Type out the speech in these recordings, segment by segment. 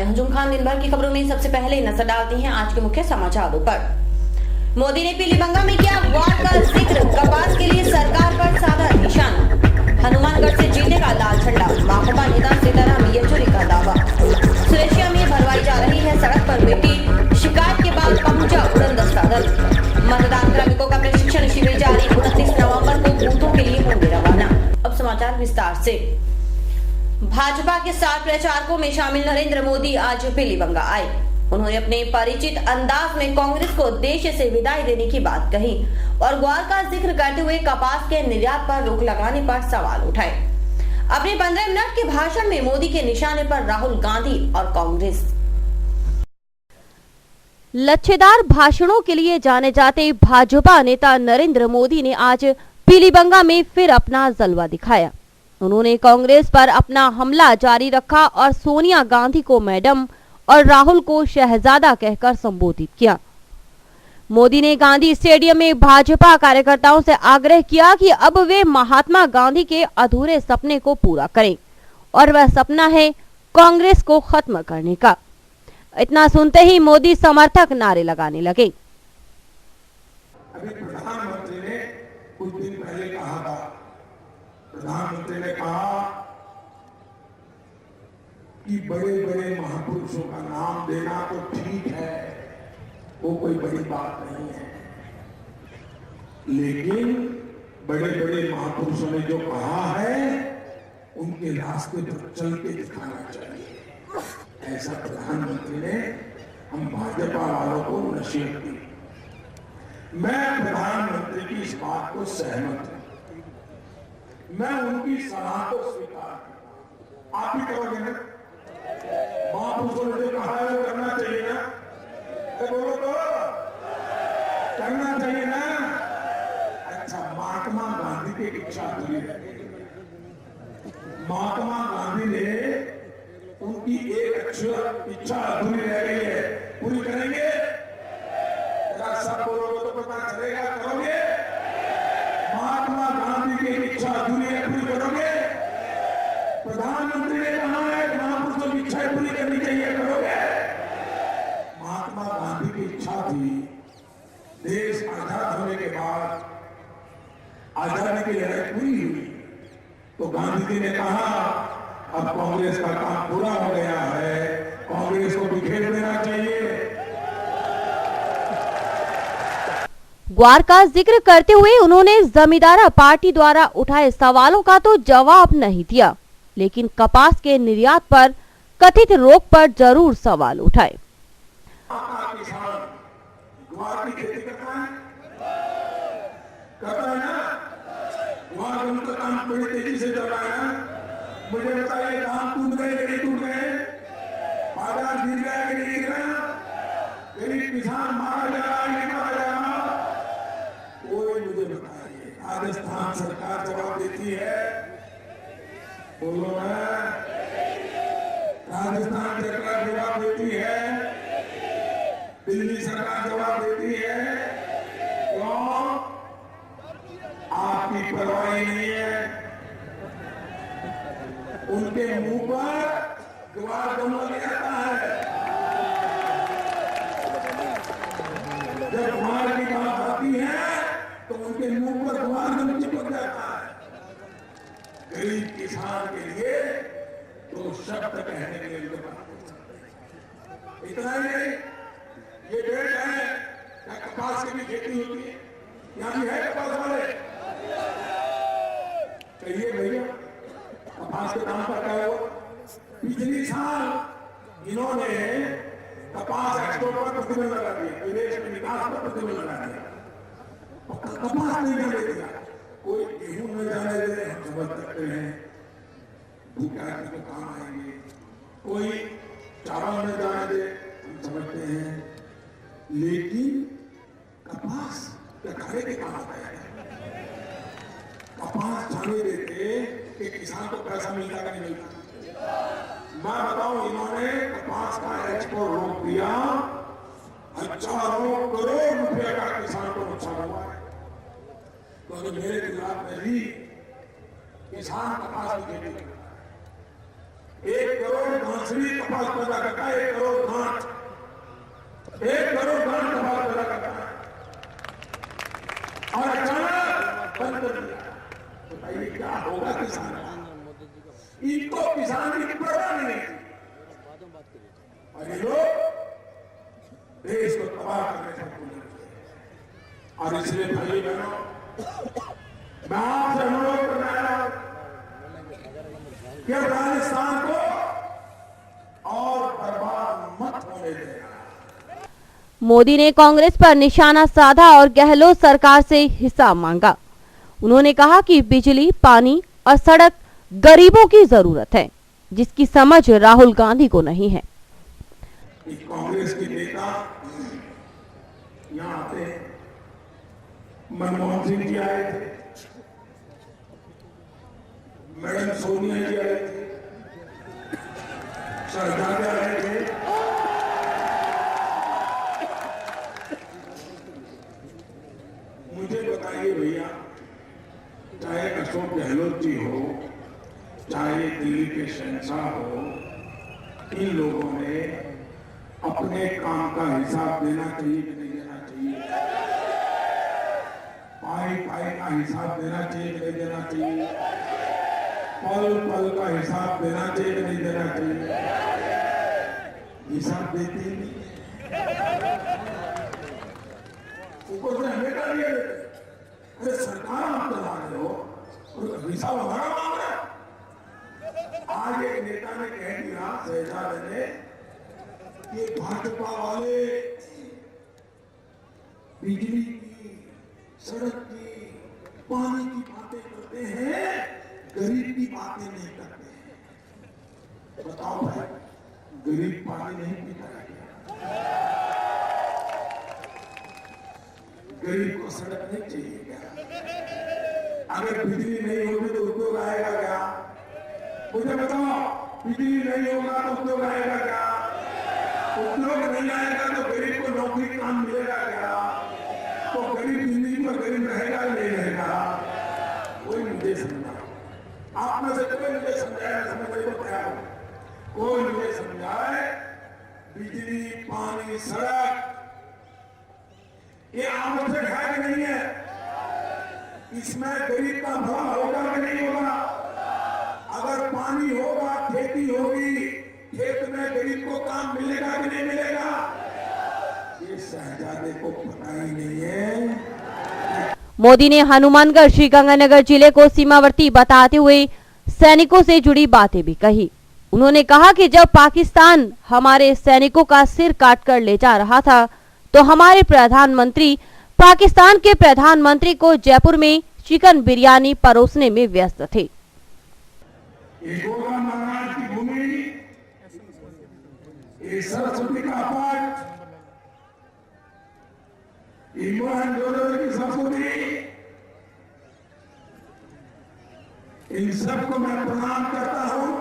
हुजूम खान दिन भर की खबरों में सबसे पहले नजर डालती हैं आज के मुख्य समाचारों पर। मोदी ने पीलीभंगा में किया वार का जिक्र, कपास के लिए सरकार पर साधा निशाना। हनुमानगढ़ से जीतेगा लाल झंडा, माकपा नेता सीताराम येचुरी का दावा। सुरेशिया में भरवाई जा रही है सड़क पर मिट्टी, शिकायत के बाद पहुंचा उड़नदस्ता दल। मतदान कार्मिकों का प्रशिक्षण शिविर जारी, 29 नवंबर को बूथों के लिए होंगे रवाना। अब समाचार विस्तार से। भाजपा के स्टार प्रचारकों में शामिल नरेंद्र मोदी आज पीलीभंगा आए। उन्होंने अपने परिचित अंदाज में कांग्रेस को देश से विदाई देने की बात कही और ग्वार का जिक्र करते हुए कपास के निर्यात पर रोक लगाने पर सवाल उठाए। अपने 15 मिनट के भाषण में मोदी के निशाने पर राहुल गांधी और कांग्रेस। लच्छेदार भाषणों के लिए जाने जाते भाजपा नेता नरेंद्र मोदी ने आज पीलीभंगा में फिर अपना जलवा दिखाया। उन्होंने कांग्रेस पर अपना हमला जारी रखा और सोनिया गांधी को मैडम और राहुल को शहजादा कहकर संबोधित किया। मोदी ने गांधी स्टेडियम में भाजपा कार्यकर्ताओं से आग्रह किया कि अब वे महात्मा गांधी के अधूरे सपने को पूरा करें और वह सपना है कांग्रेस को खत्म करने का। इतना सुनते ही मोदी समर्थक नारे लगाने लगे। अभी प्रधानमंत्री ने कुछ दिन पहले कहा था, प्रधानमंत्री ने कहा कि बड़े बड़े महापुरुषों का नाम देना तो ठीक है, वो कोई बड़ी बात नहीं है, लेकिन बड़े बड़े महापुरुषों ने जो कहा है उनके रास्ते पर चल के दिखाना चाहिए। ऐसा प्रधानमंत्री ने हम भाजपा वालों को नसीहत दी। मैं प्रधानमंत्री की इस बात को सहमत हूं, मैं उनकी सलाह को स्वीकार करता हूं। आप भी करोगे ना? महापुरुषों ने जो कहा है वो करना चाहिए ना? बोलो तो करना चाहिए ना? अच्छा, महात्मा गांधी की इच्छा पूरी रह गई। महात्मा गांधी ने उनकी एक इच्छा अधूरी रह गई है, पूरी करेंगे? अगर सब बोलोगे तो पता चलेगा, करोगे? महात्मा गांधी की इच्छा अधूरी है, पूरी करोगे? प्रधानमंत्री ने कहा है कि महापुरुषों की इच्छा पूरी करनी चाहिए, करोगे? महात्मा गांधी की इच्छा थी, देश आजाद होने के बाद आजादी की लड़ाई पूरी हुई तो गांधी जी ने कहा अब कांग्रेस का काम पूरा हो गया है, कांग्रेस को बिखेर देना चाहिए। ग्वार का जिक्र करते हुए उन्होंने जमींदारा पार्टी द्वारा उठाए सवालों का तो जवाब नहीं दिया, लेकिन कपास के निर्यात पर कथित रोक पर जरूर सवाल उठाए। किसान ग्वार की खेती करता है ना? ग्वार उनका काम बड़ी तेजी से चल रहा है ना? मुझे बताइए, दाम टूट गए कि नहीं टूट गए? बाजार गिर गया कि नहीं गिर गया? गरीब किसान मारा जा रहा है नहीं मारा जा रहा? कोई मुझे बताइए। राजस्थान सरकार जवाब देती है, बोलो ना? राजस्थान सरकार जवाब देती है, दिल्ली सरकार जवाब देती है। क्यों? आपकी परवाह नहीं है। उनके मुंह पर ग्वार जमा जाता है। जब ग्वार की बात आती है तो उनके मुंह पर ग्वार जम चिपक जाता है। गरीब किसान के लिए तो शब्द कहने के लिए इतना ही नहीं, ये डेट है क्या कपास की भी खेती होती है? यहाँ भी है कपास वाले? कहिए भैया, कपास के दाम पर क्या हुआ? पिछले साल इन्होंने कपास एक्सपोर्ट पर प्रतिबंध लगा दिया, विदेश में निकास पर प्रतिबंध लगा दिया, कपास नहीं जाने दिया। कोई गेहूं न जाने दे, हम समझ सकते हैं, भूखा आदमी को काम आएंगे। कोई चावल न जाने दे, हम समझते हैं, लेकिन कपास क्या खाने के काम आता है? कपास जाने देते कि किसान को पैसा मिलता कि नहीं मिलता? मैं बताऊं, इन्होंने कपास का एक्सपोर्ट रोक दिया, हजारों करोड़ रुपए का किसान को नुकसान हुआ है। तो मेरे खिलाफ में भी किसान कपास की खेती करता है, 1 करोड़ घासड़ी कपास पैदा करता है, 1 करोड़ घास, 1 करोड़ घास कपास पैदा करता है, और अचानक बंद कर दिया। बताइए क्या होगा किसान का? इनको किसान की परवाह नहीं, और ये लोग देश को तबाह करने से भूल गए। और इसलिए भाई बहनों, मैं आपसे अनुरोध कर रहा हूं कि राजस्थान को और बर्बाद मत होने देना। मोदी ने कांग्रेस पर निशाना साधा और गहलोत सरकार से हिसाब मांगा। उन्होंने कहा कि बिजली, पानी और सड़क गरीबों की जरूरत है, जिसकी समझ राहुल गांधी को नहीं है। कांग्रेस के नेता यहाँ आते हैं, मनमोहन सिंह जी आए थे, मैडम सोनिया जी आए थे, शहजादे आए थे, मुझे बताइए भैया, चाहे अशोक गहलोत जी हो, चाहे दिल्ली के शहंशाह हो, इन लोगों ने अपने काम का हिसाब देना चाहिए कि नहीं देना चाहिए? पाई पाई का हिसाब देना चाहिए कि नहीं देना चाहिए? पल पल का हिसाब देना चाहिए कि नहीं देना चाहिए? हिसाब देते ही नहीं, ऊपर से हमें कर दिया देते। अरे सरकार आप चला रहे हो और हिसाब हमारा मांग रहा है। आज एक नेता ने कह दिया, शहजादे ने, ये भाजपा वाले बिजली की, सड़क की, पानी की बातें करते हैं, गरीब की बातें नहीं करते हैं। बताओ भाई, गरीब पानी नहीं पीता है क्या? गरीब को सड़क नहीं चाहिए क्या? अगर बिजली नहीं होगी तो उद्योग आएगा क्या? मुझे बताओ, बिजली नहीं होगा तो उद्योग आएगा क्या? उद्योग नहीं आएगा तो गरीब को नौकरी काम मिलेगा क्या? तो गरीब जिंदगी में गरीब रहेगा नहीं रहेगा? कोई मुझे समझा, आप में से कोई मुझे समझाए, समझने को तैयार हो, कोई मुझे समझाए। बिजली, पानी, सड़क ये आवश्यक है कि नहीं है? इसमें गरीब का भला होगा कि नहीं होगा? अगर पानी होगा, खेती होगी, खेत में गरीब को काम मिलेगा कि नहीं मिलेगा? ये शहजादे को पता ही नहीं है। मोदी ने हनुमानगढ़ श्रीगंगानगर जिले को सीमावर्ती बताते हुए सैनिकों से जुड़ी बातें भी कही। उन्होंने कहा कि जब पाकिस्तान हमारे सैनिकों का सिर काट कर ले जा रहा था, तो हमारे प्रधानमंत्री पाकिस्तान के प्रधानमंत्री को जयपुर में चिकन बिरयानी परोसने में व्यस्त थे। गोरा महाराज की भूमि, सरस्वती का पाठ, मोहनजोदड़ो की संस्कृति, इन सबको मैं प्रणाम करता हूं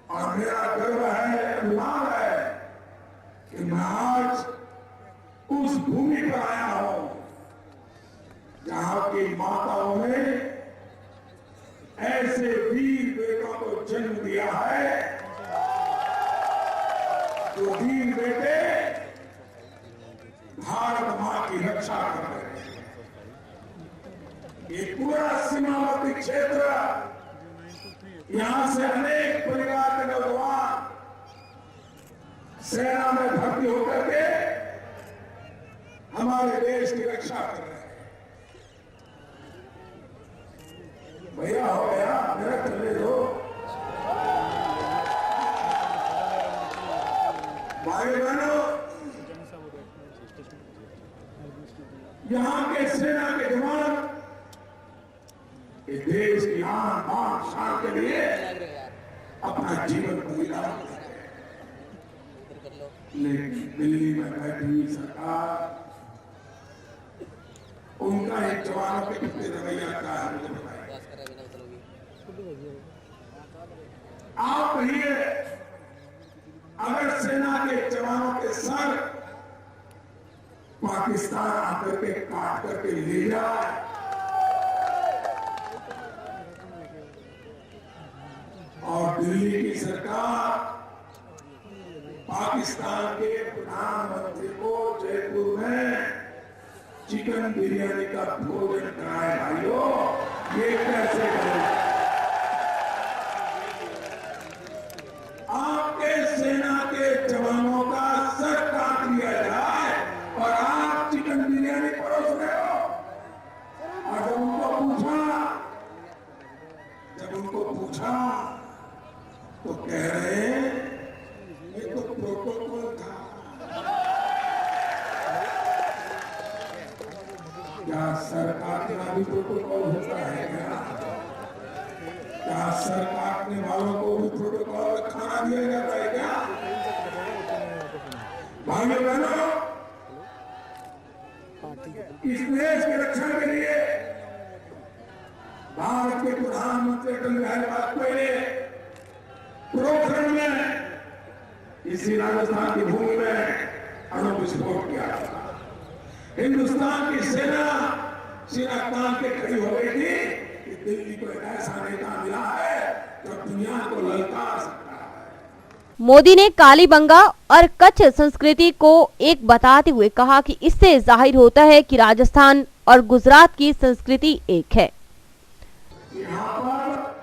और मेरा गर्व है, अभिमान है कि मैं आज उस भूमि पर आया हूं जहां की माताओं ने ऐसे वीर बेटों को जन्म दिया है, जो वीर बेटे भारत मां की रक्षा कर रहे हैं। ये पूरा सीमावर्ती क्षेत्र, यहां से अनेक परिवार के नौजवान सेना में भर्ती होकर के हमारे देश की रक्षा कर रहे हैं। भैया हो गया, मेरा चले दो भाई बहनों, यहाँ के सेना के जवान देश की आन बान शान के लिए अपना जीवन बलिदान करते हैं। लेकिन दिल्ली में बैठी हुई सरकार, उनका एक जवानों के प्रति रवैया क्या है मुझे बताइए। आप कहिए, अगर सेना के जवानों के सर पाकिस्तान आकर के काट करके ले जाए और दिल्ली की सरकार पाकिस्तान के प्रधानमंत्री को जयपुर में चिकन बिरयानी का भोजन कराए। भाइयों, ये कैसे करें? आपके सेना के जवानों का सर काट लिया जाए और आप चिकन बिरयानी परोस रहे हो। और जब उनको पूछा तो कह रहे ये तो प्रोटोकॉल था। क्या सर काटना भी प्रोटोकॉल होता है क्या सर काटने वालों को भी प्रोटोकॉल में खाना दिया जाता है क्या? भाइयों बहनों, इस देश की रक्षा के लिए भारत के प्रधानमंत्री अटल बिहारी वाजपेयी ने पोखरण में इसी राजस्थान की भूमि में अणु विस्फोट किया था। हिंदुस्तान की सेना तान के खड़ी हो गई थी कि दिल्ली को एक ऐसा नेता मिला है जो दुनिया को ललकार सकता है। मोदी ने कालीबंगा और कच्छ संस्कृति को एक बताते हुए कहा कि इससे जाहिर होता है कि राजस्थान और गुजरात की संस्कृति एक है। यहाँ पर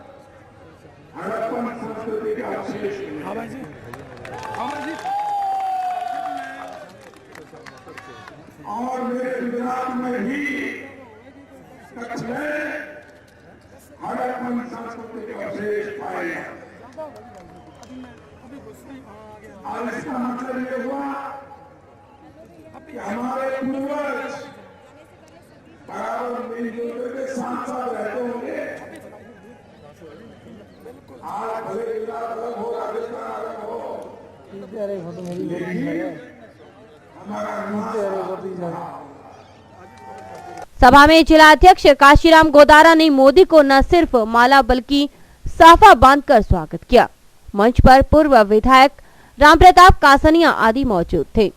हड़प्पन संस्कृति का अवशेष और मेरे गुजरात में भी कच्छ में हड़प्पन संस्कृति के अवशेष पाए गए। और इसका मतलब ये हुआ कि हमारे पूर्वज बराबर मिलजुल के साथ साथ रहते होंगे। आज भले गुजरात अलग हो, राजस्थान अलग हो, लेकिन हमारा सभा में जिलाध्यक्ष काशीराम गोदारा ने मोदी को न सिर्फ माला बल्कि साफा बांधकर स्वागत किया। मंच पर पूर्व विधायक रामप्रताप कासनिया आदि मौजूद थे।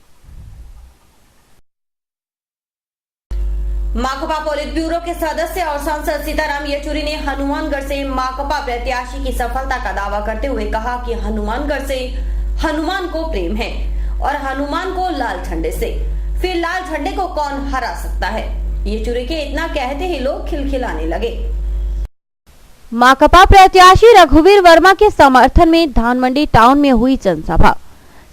माकपा पोलित ब्यूरो के सदस्य और सांसद सीताराम येचुरी ने हनुमानगढ़ से माकपा प्रत्याशी की सफलता का दावा करते हुए कहा कि हनुमानगढ़ से हनुमान को प्रेम है और हनुमान को लाल झंडे से, फिर लाल झंडे को कौन हरा सकता है। येचुरी के इतना कहते ही लोग खिलखिलाने लगे। माकपा प्रत्याशी रघुवीर वर्मा के समर्थन में धानमंडी टाउन में हुई जनसभा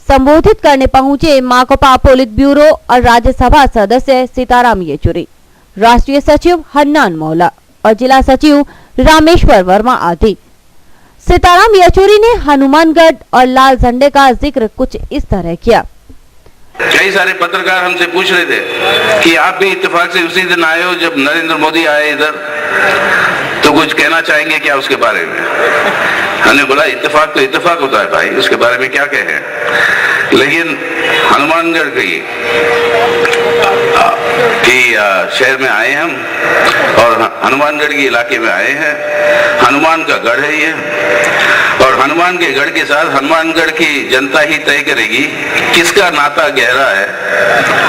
संबोधित करने पहुंचे माकपा पोलित ब्यूरो और राज्यसभा सदस्य सीताराम येचुरी, राष्ट्रीय सचिव हन्नान मौला और जिला सचिव रामेश्वर वर्मा आदि। सीताराम येचुरी ने हनुमानगढ़ और लाल झंडे का जिक्र कुछ इस तरह किया। कई सारे पत्रकार हमसे पूछ रहे थे कि आप भी इत्तेफाक से उसी दिन आए हो जब नरेंद्र मोदी आए इधर, तो कुछ कहना चाहेंगे क्या उसके बारे में? हमने बोला इत्तेफाक तो इत्तेफाक होता है भाई, उसके बारे में क्या कहें। लेकिन हनुमानगढ़ की शहर में आए हम और हनुमानगढ़ के इलाके में आए हैं। हनुमान का गढ़ है ये, और हनुमान के गढ़ के साथ हनुमानगढ़ की जनता ही तय करेगी किसका नाता गहरा है।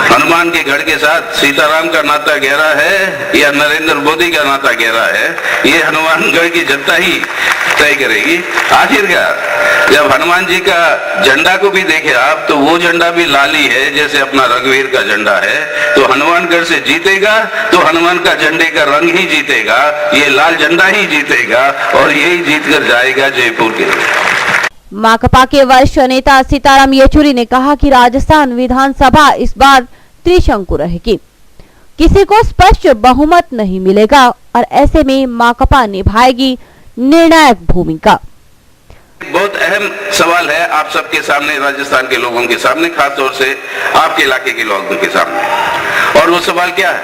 हनुमान के गढ़ के साथ सीताराम का नाता गहरा है या नरेंद्र मोदी का नाता गहरा है, ये हनुमानगढ़ की जनता ही तय करेगी। आखिरकार जब हनुमान जी का झंडा को भी देखे आप, तो वो झंडा भी लाल ही है जैसे अपना रघुवीर का झंडा है। तो हनुमानगढ़ से जीतेगा तो हनुमान का झंडे का रंग ही जीतेगा, ये लाल झंडा ही जीतेगा और यही जीतकर जाएगा जयपुर के। माकपा के वरिष्ठ नेता सीताराम येचुरी ने कहा कि राजस्थान विधानसभा इस बार त्रिशंकु रहेगी, किसी को स्पष्ट बहुमत नहीं मिलेगा और ऐसे में माकपा निभाएगी निर्णायक भूमिका। बहुत अहम सवाल है आप सबके सामने, राजस्थान के लोगों के सामने, खासतौर से आपके इलाके के लोगों के सामने। और वो सवाल क्या है?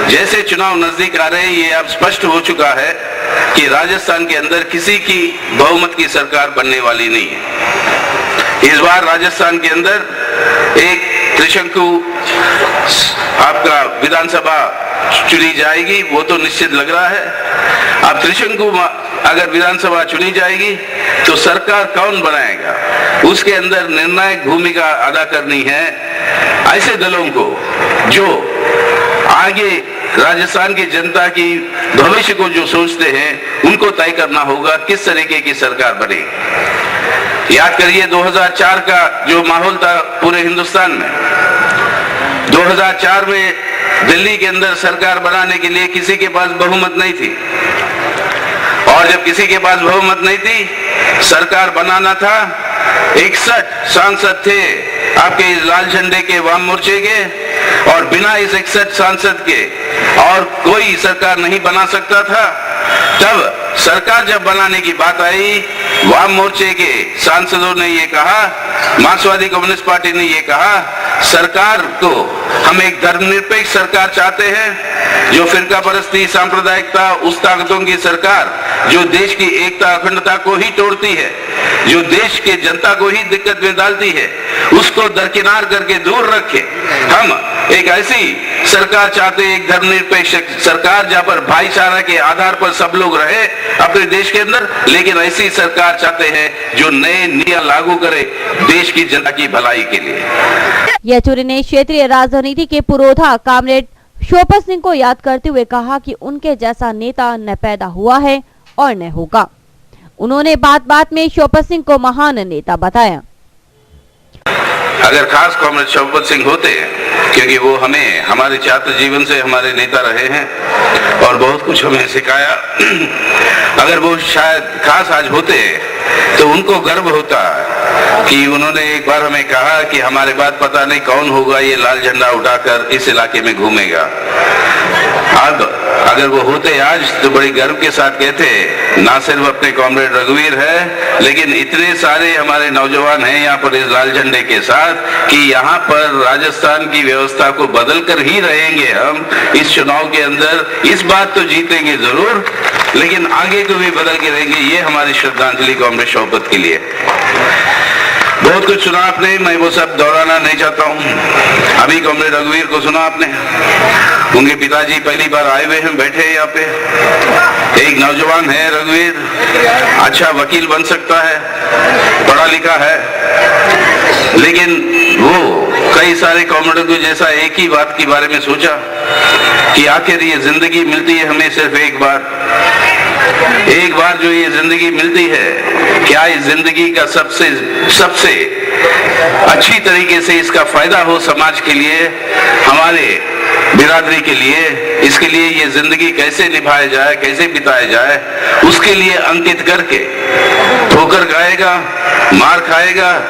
जैसे चुनाव नजदीक आ रहे हैं, ये अब स्पष्ट हो चुका है कि राजस्थान के अंदर किसी की बहुमत की सरकार बनने वाली नहीं है। इस बार राजस्थान के अंदर एक त्रिशंकु आपका विधानसभा चुनी जाएगी, वो तो निश्चित लग रहा है। अब त्रिशंकु अगर विधानसभा चुनी जाएगी तो सरकार कौन बनाएगा, उसके अंदर निर्णायक भूमिका अदा करनी है ऐसे दलों को जो आगे राजस्थान की जनता की भविष्य को जो सोचते हैं उनको तय करना होगा किस तरीके की सरकार बनेगी। याद करिए 2004 का जो माहौल था पूरे हिंदुस्तान में, 2004 में दिल्ली के अंदर सरकार बनाने के लिए किसी के पास बहुमत नहीं थी, और जब किसी के पास बहुमत नहीं थी, सरकार बनाना था, 61 सांसद थे आपके इस लाल झंडे के वाम मोर्चे के, और बिना इस 61 सांसद के और कोई सरकार नहीं बना सकता था। तब सरकार जब बनाने की बात आई, वाम मोर्चे के सांसदों ने ये कहा, मार्क्सवादी कम्युनिस्ट पार्टी ने ये कहा, सरकार को हम एक धर्मनिरपेक्ष सरकार चाहते हैं, जो फिरका परस्ती, सांप्रदायिकता, उस ताकतों की सरकार जो देश की एकता अखंडता को ही तोड़ती है, जो देश के जनता को ही दिक्कत में डालती है, उसको दरकिनार करके दूर रखे। हम एक ऐसी सरकार चाहते हैं, एक धर्मनिरपेक्ष सरकार जहां पर भाईचारा के आधार पर सब लोग रहे अपने देश के अंदर, लेकिन ऐसी सरकार चाहते हैं जो नए नियम लागू करे देश की जनता की भलाई के लिए। येचुरी ने क्षेत्रीय राजनीति के पुरोधा कामरेड शोपत सिंह को याद करते हुए कहा कि उनके जैसा नेता न पैदा हुआ है और न होगा। उन्होंने बात बात में शोपत सिंह को महान नेता बताया। अगर खास कॉमरेड शोपत सिंह होते, क्योंकि वो हमें हमारे छात्र जीवन से हमारे नेता रहे हैं और बहुत कुछ हमें सिखाया, अगर वो शायद खास आज होते तो उनको गर्व होता कि उन्होंने एक बार हमें कहा कि हमारे बाद पता नहीं कौन होगा ये लाल झंडा उठाकर इस इलाके में घूमेगा। अब अगर वो होते आज तो बड़ी गर्व के साथ कहते, ना सिर्फ अपने कॉमरेड रघुवीर है, लेकिन इतने सारे हमारे नौजवान हैं यहाँ पर इस लाल झंडे के साथ कि यहाँ पर राजस्थान की व्यवस्था को बदल कर ही रहेंगे हम इस चुनाव के अंदर। इस बार तो जीतेंगे जरूर, लेकिन आगे को भी बदल के रहेंगे। ये हमारी श्रद्धांजलि कॉमरेड शोपत के लिए। बहुत कुछ सुना आपने, मैं वो सब दोहराना नहीं चाहता हूँ। अभी कॉमरेड रघुवीर को सुना आपने, उनके पिताजी पहली बार आए हुए हैं, बैठे हैं यहाँ पे। एक नौजवान है रघुवीर, अच्छा वकील बन सकता है, पढ़ा लिखा है, लेकिन वो कई सारे कॉमरेडों को जैसा एक ही बात के बारे में सोचा कि आखिर ये जिंदगी मिलती है हमें सिर्फ एक बार जो ये जिंदगी मिलती है, क्या इस जिंदगी का सबसे अच्छी तरीके से इसका फायदा हो समाज के लिए, हमारे बिरादरी के लिए, इसके लिए ये जिंदगी कैसे निभाया जाए, कैसे बिताया जाए, उसके लिए अंकित करके ठोकर खाएगा, मार खाएगा,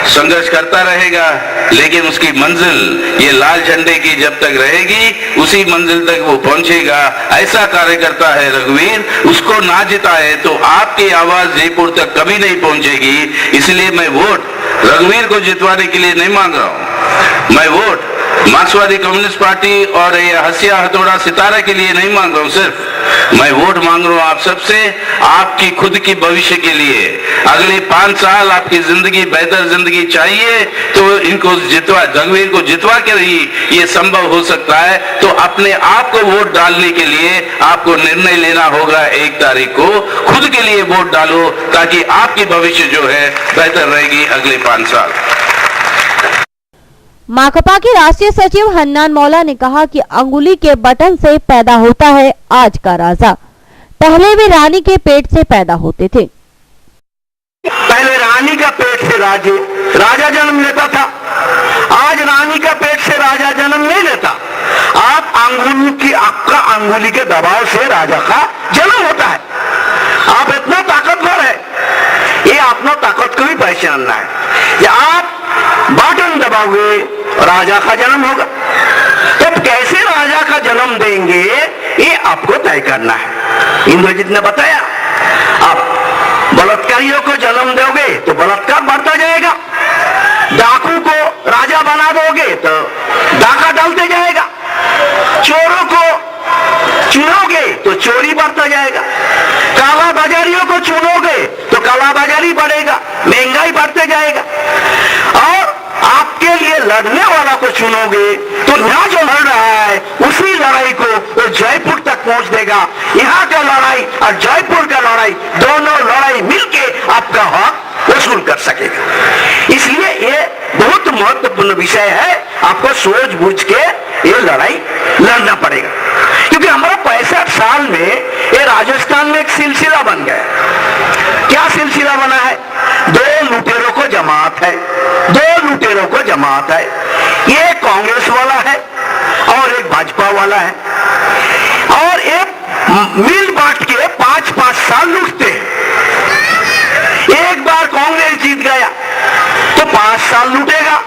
संघर्ष करता रहेगा, लेकिन उसकी मंजिल ये लाल झंडे की जब तक रहेगी उसी मंजिल तक वो पहुंचेगा। ऐसा कार्यकर्ता है रघुवीर, उसको ना जिताए तो आपकी आवाज जयपुर तक कभी नहीं पहुंचेगी। इसलिए मैं वोट रघुवीर को जितवाने के लिए नहीं मांग रहा हूं, मैं वोट मार्क्सवादी कम्युनिस्ट पार्टी और ये हसिया हथौड़ा सितारा के लिए नहीं मांग रहा हूं, सिर्फ मैं वोट मांग रहा हूं आप सबसे, आपकी खुद की भविष्य के लिए। अगले 5 साल आपकी जिंदगी बेहतर जिंदगी चाहिए तो इनको जितवा, रघुवीर को जितवा के ही ये संभव हो सकता है। तो अपने आप को वोट डालने के लिए आपको निर्णय लेना होगा 1 तारीख को, खुद के लिए वोट डालो ताकि आपकी भविष्य जो है बेहतर रहेगी अगले 5 साल। माकपा के राष्ट्रीय सचिव हन्नान मौला ने कहा कि अंगुली के बटन से पैदा होता है आज का राजा, पहले वे रानी के पेट से पैदा होते थे। पहले रानी का पेट से राजा जन्म लेता था, आज रानी का पेट से राजा जन्म नहीं लेता। आपका अंगुली के दबाव से राजा का जन्म होता है। आप इतना ताकतवर है, ये अपना ताकत को भी पहचानना है। या आप बटन दबाओगे राजा का जन्म होगा, तब कैसे राजा का जन्म देंगे ये आपको तय करना है। इंद्रजीत ने बताया, आप बलात्कारियों को जन्म दोगे तो बलात्कार बढ़ता जाएगा, डाकू को राजा बना दोगे तो डाका डालते जाएगा, चोरों को चुनोगे तो चोरी बढ़ता जाएगा, काला बाजारियों को चुनोगे तो काला बाजारी बढ़ेगा, महंगाई बढ़ते जाएगा। और आपके लिए लड़ने वाला को चुनोगे तो यहाँ जो लड़ रहा है उसी लड़ाई को वो जयपुर तक पहुंच देगा। यहाँ का लड़ाई और जयपुर का लड़ाई, दोनों लड़ाई मिलके आपका हक वसूल कर सकेगा। इसलिए ये बहुत महत्वपूर्ण विषय है, आपको सोच बूझ के ये लड़ाई लड़ना पड़ेगा। क्योंकि हमारा 65 साल में ये राजस्थान में एक सिलसिला बन गया। क्या सिलसिला बना है? 2 लुटेरों को जमात है, 2 लुटेरों को जमात है। ये कांग्रेस वाला है और एक भाजपा वाला है, और एक मिल बांट के 5-5 साल लूटते हैं। एक बार कांग्रेस जीत गया तो 5 साल लूटेगा,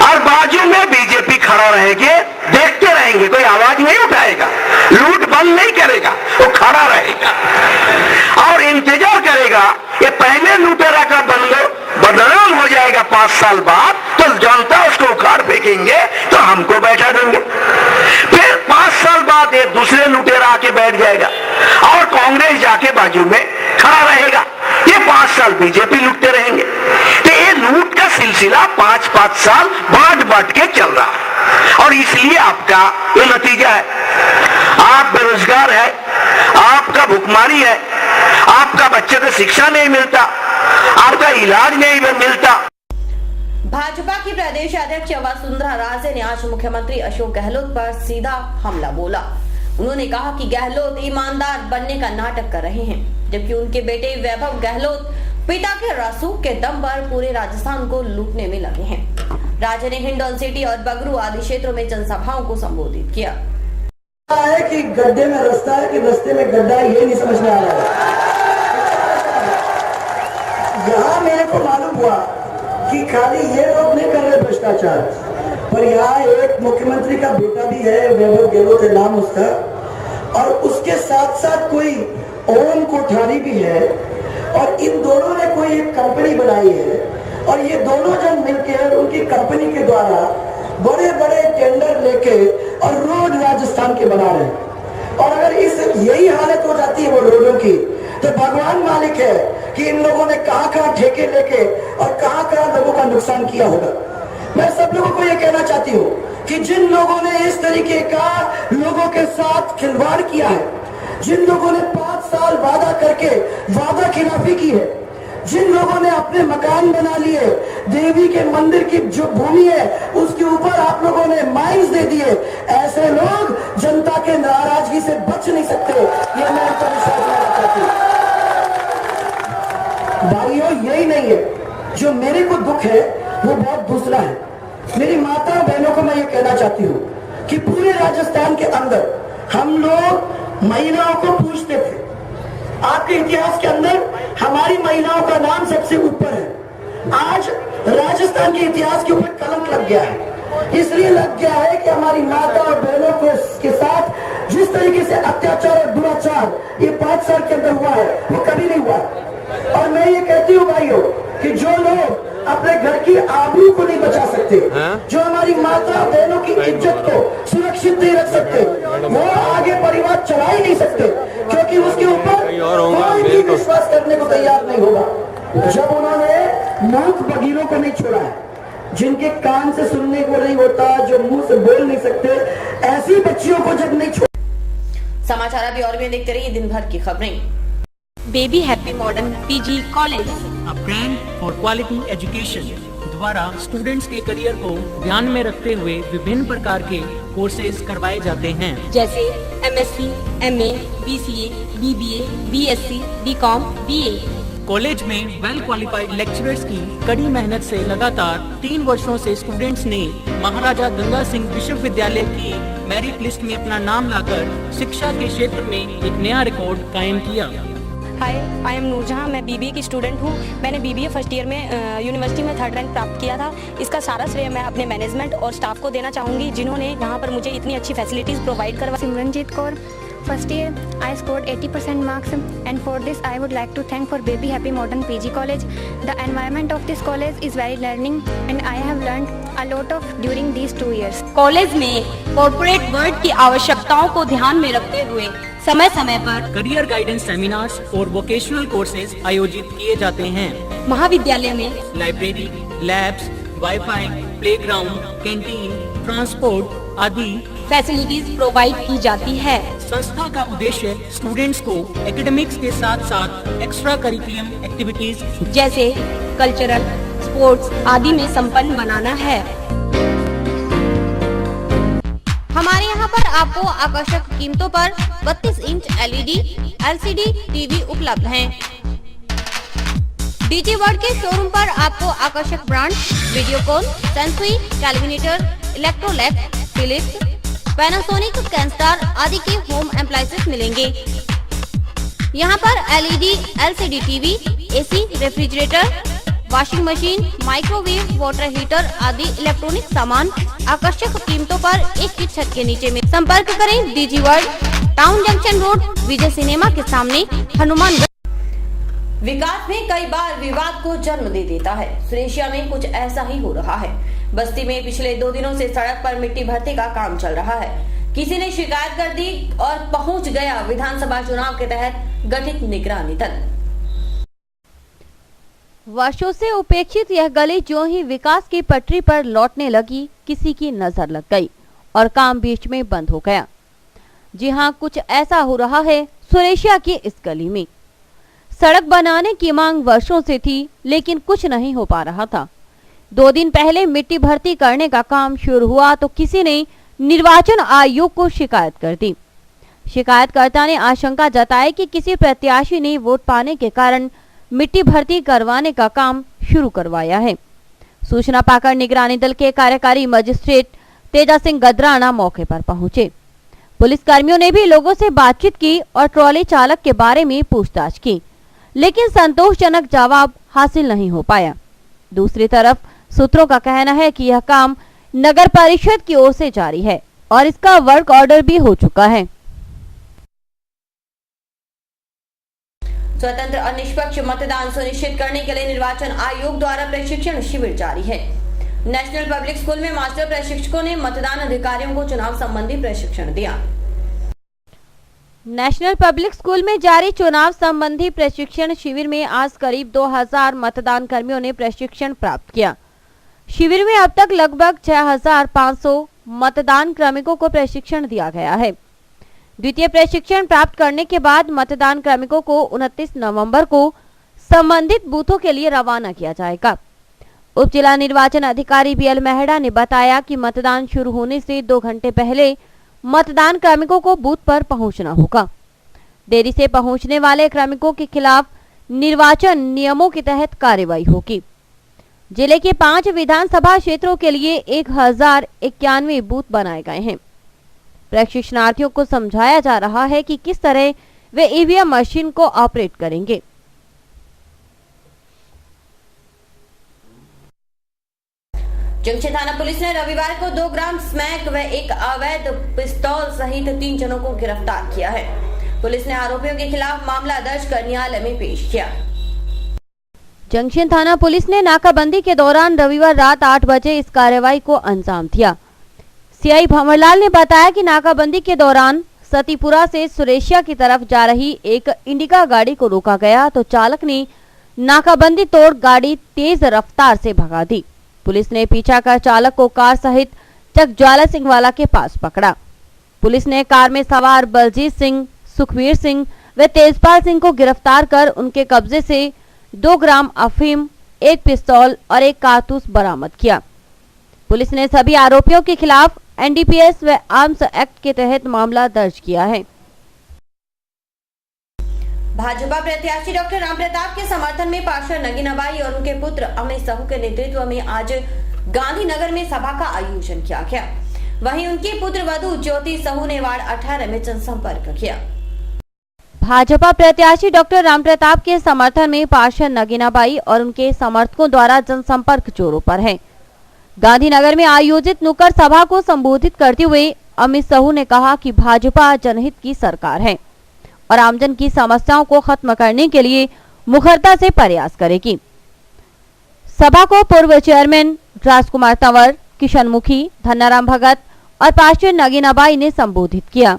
और बाजू में बीजेपी खड़ा रहेंगे, देखते रहेंगे, कोई आवाज नहीं उठाएगा, लूट बंद नहीं करेगा, वो खड़ा रहेगा और इंतजार करेगा। ये पहले लूटेरा का बदनाम हो जाएगा 5 साल बाद, तो जनता उसको उखाड़ फेंकेंगे, तो हमको बैठा देंगे। फिर 5 साल बाद एक दूसरे लुटेरा आके बैठ जाएगा और कांग्रेस जाके बाजू में खड़ा रहेगा। ये 5 साल बीजेपी लूटते रहेंगे। तो ये लूट का सिलसिला 5-5 साल बांट के चल रहा है, और इसलिए आपका ये नतीजा है। आप बेरोजगार है, आपका भुखमरी है, आपका बच्चे को शिक्षा नहीं मिलता, आपका इलाज नहीं मिलता। भाजपा की प्रदेश अध्यक्ष वसुंधरा राजे ने आज मुख्यमंत्री अशोक गहलोत पर सीधा हमला बोला। उन्होंने कहा कि गहलोत ईमानदार बनने का नाटक कर रहे हैं, जबकि उनके बेटे वैभव गहलोत पिता के रसूख के दम पर पूरे राजस्थान को लूटने में लगे हैं। राजे ने हिंडौन सिटी और बगरू आदि क्षेत्रों में जनसभाओं को संबोधित किया। है कि गड्ढे में रास्ता है कि रास्ते में गड्ढा है, ये नहीं समझ में आ रहा है। यहाँ मेरे को मालूम हुआ कि खाली ये लोग नहीं कर रहे भ्रष्टाचार, पर यहाँ एक मुख्यमंत्री का बेटा भी है, वैभव गहलोत है नाम उसका, और उसके साथ साथ कोई ओम कोठारी भी है, और इन दोनों ने कोई एक कंपनी बनाई है, और ये दोनों जन मिलकर उनकी कंपनी के द्वारा बड़े बड़े टेंडर लेके और रोड राजस्थान के बना रहे हैं। और अगर इस यही हालत हो जाती है वो रोडों की, तो भगवान मालिक है कि इन लोगों ने कहां ठेके लेके और कहां लोगों का नुकसान किया होगा। मैं सब लोगों को ये कहना चाहती हूँ कि जिन लोगों ने इस तरीके का लोगों के साथ खिलवाड़ किया है, जिन लोगों ने 5 साल वादा करके वादा खिलाफी की है, जिन लोगों ने अपने मकान बना लिए, देवी के मंदिर की जो भूमि है उसके ऊपर आप लोगों ने माइंस दे दिए, ऐसे लोग जनता के नाराजगी से बच नहीं सकते। ये मैं आपको विश्वास दिलाना चाहती हूं। भाइयों, यही नहीं है, जो मेरे को दुख है वो बहुत दूसरा है। मेरी माता बहनों को मैं ये कहना चाहती हूँ कि पूरे राजस्थान के अंदर हम लोग महिलाओं को पूछते थे। आपके इतिहास के अंदर हमारी महिलाओं का नाम सबसे ऊपर है। आज राजस्थान के इतिहास के ऊपर कलंक लग गया है। इसलिए लग गया है कि हमारी माता और बहनों के साथ जिस तरीके से अत्याचार और दुराचार ये 5 साल के अंदर हुआ है वो कभी नहीं हुआ। और मैं ये कहती हूँ भाइयों कि जो लोग अपने घर की आबरू को नहीं बचा सकते, जो हमारी माता बहनों की इज्जत को सुरक्षित नहीं रख सकते, वो आगे परिवार चला ही नहीं सकते, क्योंकि उसके ऊपर कोई भी विश्वास करने को तैयार नहीं होगा। जब उन्होंने मूर्ख बगीरों को नहीं छोड़ा है, जिनके कान से सुनने को नहीं होता, जो मुंह से बोल नहीं सकते, ऐसी बच्चियों को जब नहीं छोड़ा। समाचार अभी और भी देखते रहिए दिन भर की खबरें। Baby happy modern PG college, a brand for quality education द्वारा स्टूडेंट्स के करियर को ध्यान में रखते हुए विभिन्न प्रकार के कोर्सेज करवाए जाते हैं, जैसे MSc, MA, BCA, BBA, BSc, BCom, BA. College में वेल क्वालिफाइड लेक्चरर्स की कड़ी मेहनत से लगातार 3 वर्षों से स्टूडेंट्स ने महाराजा गंगा सिंह विश्वविद्यालय की मेरिट लिस्ट में अपना नाम लाकर शिक्षा के क्षेत्र में एक नया रिकॉर्ड कायम किया। हाय, आई एम नूरजहां। मैं बीबीए की स्टूडेंट हूं। मैंने बीबीए फर्स्ट ईयर में यूनिवर्सिटी में 3rd रैंक प्राप्त किया था। इसका सारा श्रेय मैं अपने मैनेजमेंट और स्टाफ को देना चाहूँगी, जिन्होंने यहाँ पर मुझे इतनी अच्छी फैसिलिटीज़ प्रोवाइड करवा। Simranjit Kaur. First year, I scored 80% marks, and for this I would like to thank for Baby Happy Modern PG College. The environment of this college is very learning, and I have learned a lot of during these 2 years. College में corporate world की आवश्यकताओं को ध्यान में रखते हुए समय समय पर करियर गाइडेंस सेमिनार्स और वोकेशनल कोर्सेज आयोजित किए जाते हैं। महाविद्यालय में library, labs, wifi, playground, canteen, transport आदि फैसिलिटीज प्रोवाइड की जाती है। संस्था का उद्देश्य स्टूडेंट्स को एकेडमिक्स के साथ साथ एक्स्ट्रा करिकुलम एक्टिविटीज जैसे कल्चरल, स्पोर्ट्स आदि में संपन्न बनाना है। हमारे यहाँ पर आपको आकर्षक कीमतों पर 32 इंच LED, LCD टीवी उपलब्ध हैं। डीजी वर्ल्ड के शोरूम पर आपको आकर्षक brand Videocon, Sansui, Kelvinator, Electrolux, Philips, Panasonic, Kenstar आदि के होम एप्लायंसेस मिलेंगे। यहाँ पर LED, LCD TV, AC, refrigerator, washing machine, microwave, water heater आदि इलेक्ट्रॉनिक सामान आकर्षक कीमतों पर एक ही छत के नीचे में। संपर्क करें DG world, town junction road, Vijay cinema के सामने, हनुमानगढ़। विकास में कई बार विवाद को जन्म दे देता है। सुरेशिया में कुछ ऐसा ही हो रहा है। बस्ती में पिछले 2 दिनों से सड़क पर मिट्टी भरने का काम चल रहा है। किसी ने शिकायत कर दी और पहुंच गया विधानसभा चुनाव के तहत गठित निगरानी दल। वर्षों से उपेक्षित यह गली जो ही विकास की पटरी पर लौटने लगी, किसी की नजर लग गई और काम बीच में बंद हो गया। जी हां, कुछ ऐसा हो रहा है सुरेशिया की इस गली में। सड़क बनाने की मांग वर्षों से थी, लेकिन कुछ नहीं हो पा रहा था। 2 दिन पहले मिट्टी भर्ती करने का काम शुरू हुआ तो किसी ने निर्वाचन आयोग को शिकायत कर दी। शिकायतकर्ता ने आशंका जताई कि किसी प्रत्याशी ने वोट पाने के कारण मिट्टी भर्ती करवाने का काम शुरू करवाया है। सूचना पाकर निगरानी दल के कार्यकारी मजिस्ट्रेट तेजा सिंह गदराना मौके पर पहुंचे। पुलिस कर्मियों ने भी लोगों से बातचीत की और ट्रॉली चालक के बारे में पूछताछ की, लेकिन संतोषजनक जवाब हासिल नहीं हो पाया। दूसरी तरफ सूत्रों का कहना है कि यह काम नगर परिषद की ओर से जारी है और इसका वर्क ऑर्डर भी हो चुका है। स्वतंत्र और निष्पक्ष मतदान सुनिश्चित करने के लिए निर्वाचन आयोग द्वारा प्रशिक्षण शिविर जारी है। नेशनल पब्लिक स्कूल में मास्टर प्रशिक्षकों ने मतदान अधिकारियों को चुनाव संबंधी प्रशिक्षण दिया। नेशनल पब्लिक स्कूल में जारी चुनाव संबंधी प्रशिक्षण शिविर में आज करीब 2000 मतदान कर्मियों ने प्रशिक्षण प्राप्त किया। शिविर में अब तक लगभग 6500 मतदान कार्मिकों को प्रशिक्षण दिया गया है। द्वितीय प्रशिक्षण प्राप्त करने के बाद मतदान कार्मिकों को 29 नवंबर को संबंधित बूथों के लिए रवाना किया जाएगा। उप जिला निर्वाचन अधिकारी BL मेहड़ा ने बताया कि मतदान शुरू होने से 2 घंटे पहले मतदान कार्मिकों को बूथ पर पहुंचना होगा। देरी से पहुंचने वाले कार्मिकों के खिलाफ निर्वाचन नियमों के तहत कार्रवाई होगी। जिले के 5 विधानसभा क्षेत्रों के लिए 1091 बूथ बनाए गए हैं। प्रशिक्षणार्थियों को समझाया जा रहा है कि किस तरह वे EVM मशीन को ऑपरेट करेंगे। जंक्शन थाना पुलिस ने रविवार को 2 ग्राम स्मैक व एक अवैध पिस्तौल सहित 3 जनों को गिरफ्तार किया है। पुलिस ने आरोपियों के खिलाफ मामला दर्ज कर न्यायालय में पेश किया। जंक्शन थाना पुलिस ने नाकाबंदी के दौरान रविवार रात 8 बजे इस कार्रवाई को अंजाम दिया। CI भंवरलाल ने बताया कि नाकाबंदी के दौरान सतीपुरा से सुरेशिया की तरफ जा रही एक इंडिका गाड़ी को रोका गया तो चालक ने नाकाबंदी तोड़ गाड़ी तेज रफ्तार से भगा दी। पुलिस ने पीछा कर चालक को कार सहित चक ज्वाला सिंह वाला के पास पकड़ा। पुलिस ने कार में सवार बलजीत सिंह, सुखवीर सिंह व तेजपाल सिंह को गिरफ्तार कर उनके कब्जे से 2 ग्राम अफीम, 1 पिस्तौल और 1 कारतूस बरामद किया। पुलिस ने सभी आरोपियों के खिलाफ NDPS व आर्म्स एक्ट के तहत मामला दर्ज किया है। भाजपा प्रत्याशी डॉक्टर रामप्रताप के समर्थन में पार्षद नगीनाबाई और उनके पुत्र अमित साहू के नेतृत्व में आज गांधीनगर में सभा का आयोजन किया गया। वहीं उनकी पुत्र वधू ज्योति साहू ने वार्ड 18 में जनसंपर्क किया। भाजपा प्रत्याशी डॉक्टर रामप्रताप के समर्थन में पार्षद नगीनाबाई और उनके समर्थकों द्वारा जनसंपर्क जोरों पर है। गांधीनगर में आयोजित नुक्कड़ सभा को संबोधित करते हुए अमित साहू ने कहा कि भाजपा जनहित की सरकार है और आमजन की समस्याओं को खत्म करने के लिए मुखरता से प्रयास करेगी। सभा को पूर्व चेयरमैन राजकुमार तंवर, किशन मुखी, धन्नाराम भगत और पार्षद नगीनाबाई ने संबोधित किया।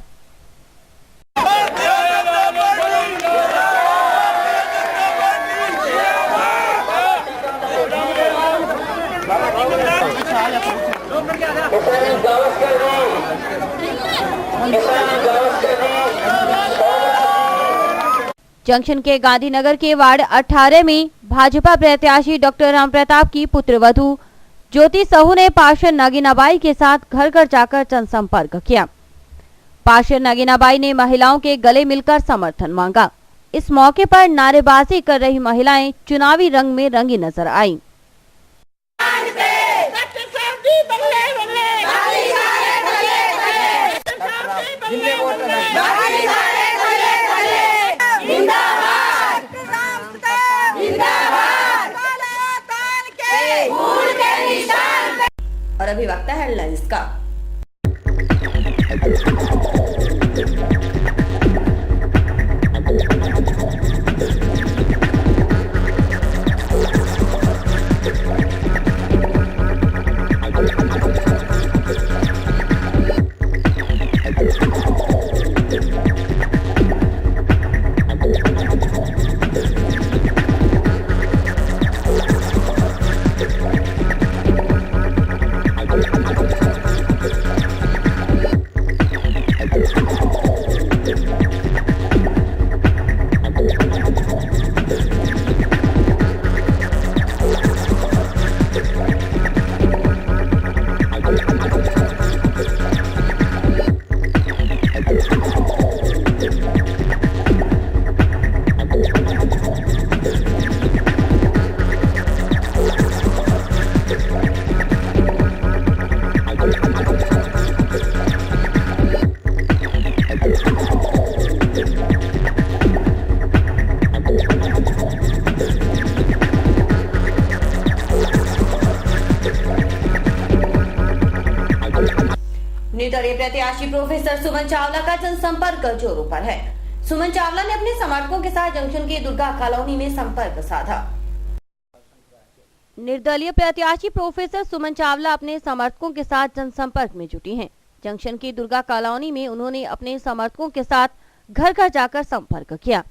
जंक्शन के गांधीनगर के वार्ड 18 में भाजपा प्रत्याशी डॉक्टर रामप्रताप की पुत्रवधू ज्योति साहू ने पार्षद नगीनाबाई के साथ घर घर जाकर जनसंपर्क किया। पार्षद नगीनाबाई ने महिलाओं के गले मिलकर समर्थन मांगा। इस मौके पर नारेबाजी कर रही महिलाएं चुनावी रंग में रंगी नजर आईं। और अभी वक्त है हेडलाइंस का। निर्दलीय प्रत्याशी प्रोफेसर सुमन चावला का जनसंपर्क जोरों पर है। सुमन चावला ने अपने समर्थकों के साथ जंक्शन के दुर्गा कॉलोनी में संपर्क साधा। निर्दलीय प्रत्याशी प्रोफेसर सुमन चावला अपने समर्थकों के साथ जनसंपर्क में जुटी हैं। जंक्शन की दुर्गा कॉलोनी में उन्होंने अपने समर्थकों के साथ घर घर जाकर संपर्क किया।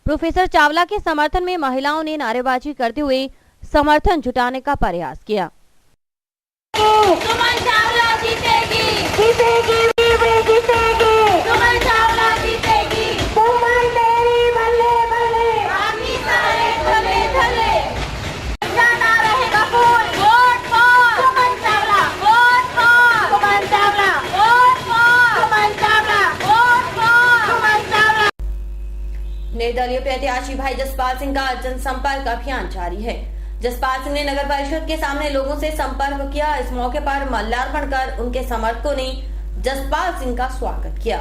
प्रोफेसर चावला के समर्थन में महिलाओं ने नारेबाजी करते हुए समर्थन जुटाने का प्रयास किया। सुमन चावला जीतेगी, जीतेगी, जीतेगी, सुमन चावला जीतेगी, सुमन तेरी बल्ले बल्ले, बाकी सारे थले थले, जाना रहेगा फूल, vote for Suman Chawla, vote for Suman Chawla, vote for Suman Chawla, vote for Suman Chawla. निर्दलीय प्रत्याशी भाई जसपाल सिंह का जनसंपर्क अभियान जारी है। जसपाल सिंह ने नगर परिषद के सामने लोगों से संपर्क किया। इस मौके पर माल्यार्पण कर उनके समर्थकों ने जसपाल सिंह का स्वागत किया।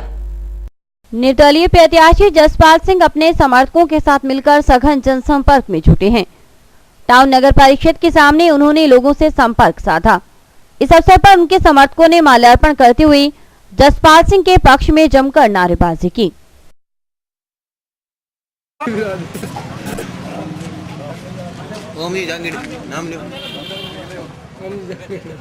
निर्दलीय प्रत्याशी जसपाल सिंह अपने समर्थकों के साथ मिलकर सघन जनसंपर्क में जुटे हैं। टाउन नगर परिषद के सामने उन्होंने लोगों से संपर्क साधा। इस अवसर पर उनके समर्थकों ने माल्यार्पण करते हुए जसपाल सिंह के पक्ष में जमकर नारेबाजी की। ओमी जहांगीर नाम लो।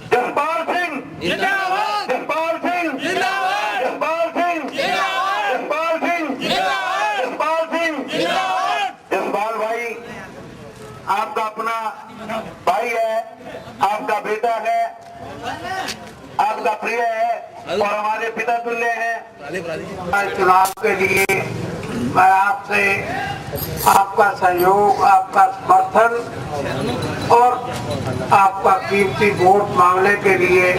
जसपाल सिंह जिंदाबाद, जसपाल सिंह जिंदाबाद, जसपाल सिंह जिंदाबाद, जसपाल सिंह जिंदाबाद, जसपाल सिंह जिंदाबाद। जसपाल भाई आपका अपना भाई है, आपका बेटा है, आपका प्रिय है और हमारे पिता तुल्य है। चुनाव के लिए मैं आपसे आपका सहयोग, आपका समर्थन और आपका कीमती वोट मांगने के लिए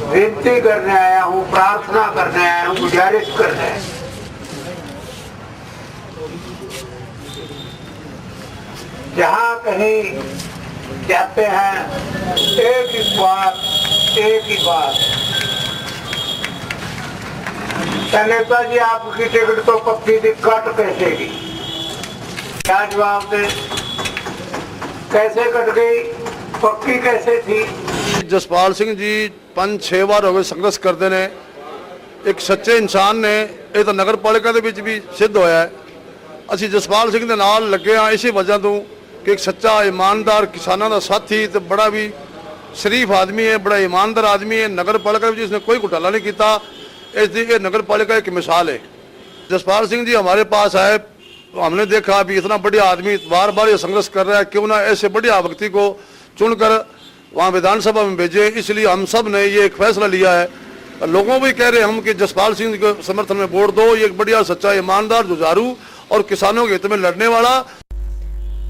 विनती करने आया हूँ, प्रार्थना करने आया हूँ, गुजारिश करने। जहाँ कहीं कहते हैं एक ही बात, एक ही बात। नेता जी आपकी टिकट तो पक्की थी, कट कैसे गई? क्या जवाब दे? कैसे कट गई? पक्की कैसे थी? जसपाल सिंह जी 5-6 बार हो गए संघर्ष करते ने। एक सच्चे इंसान ने ये तो नगर पालिका के विच भी सिद्ध होया है। असी जसपाल सिंह के नाल लगे हाँ इसी वजह तो कि एक सच्चा ईमानदार किसानों का साथी तो बड़ा भी शरीफ आदमी है, बड़ा ईमानदार आदमी है। नगर पालिका में इसने कोई घोटाला नहीं किया। इसलिए नगर पालिका एक मिसाल है। जसपाल सिंह जी हमारे पास आए, हमने देखा अभी इतना बढ़िया आदमी बार बार ये संघर्ष कर रहा है, क्यों ना ऐसे बढ़िया व्यक्ति को चुनकर वहाँ विधानसभा में भेजे। इसलिए हम सब ने ये एक फैसला लिया है। लोगों भी कह रहे हम कि जसपाल सिंह के समर्थन में वोट दो। ये एक बढ़िया सच्चा ईमानदार जुझारू और किसानों के हित में लड़ने वाला।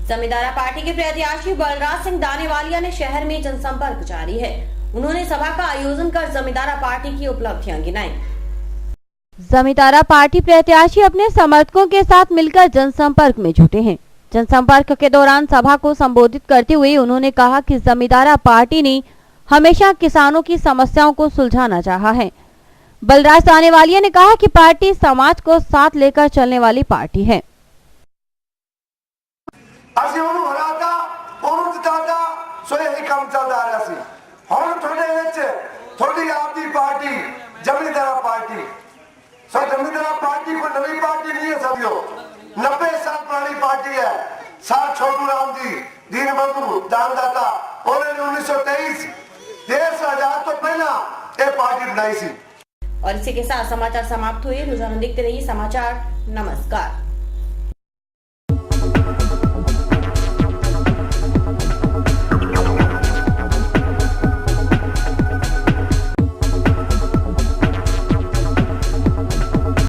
जमींदारा पार्टी के प्रत्याशी बलराज सिंह दानेवालिया ने शहर में जनसंपर्क जारी है। उन्होंने सभा का आयोजन कर जमींदारा पार्टी की उपलब्धियां गिनाई। जमींदारा पार्टी प्रत्याशी अपने समर्थकों के साथ मिलकर जनसंपर्क में जुटे हैं। जनसंपर्क के दौरान सभा को संबोधित करते हुए उन्होंने कहा कि जमींदारा पार्टी ने हमेशा किसानों की समस्याओं को सुलझाना चाहा है। बलराज दानेवालिया ने कहा कि पार्टी समाज को साथ लेकर चलने वाली पार्टी है। ਅਸੀਂ ਉਹਨੂੰ ਹਰਾਤਾ, ਉਹਨੂੰ ਜਿਤਾਤਾ, ਸੋ ਇਹੀ ਕੰਮ ਚੱਲਦਾ ਆ ਰਿਹਾ ਸੀ। ਹੁਣ ਤੁਹਾਡੇ ਵਿੱਚ ਤੁਹਾਡੀ ਆਪਦੀ ਪਾਰਟੀ ਜਮੀਂਦਾਰਾ ਪਾਰਟੀ, ਸੋ ਜਮੀਂਦਾਰਾ ਪਾਰਟੀ ਕੋਈ ਨਵੀਂ ਪਾਰਟੀ नहीं है साथियों, 90 साल पुरानी पार्टी है। साथ छोटू राम जी दीन बंधु दानदाता, उन्होंने 1923 देश आजाद तो पहला ये पार्टी बनाई सी। और इसी के साथ समाचार समाप्त हुए। रोजाना देखते रहिए समाचार। नमस्कार।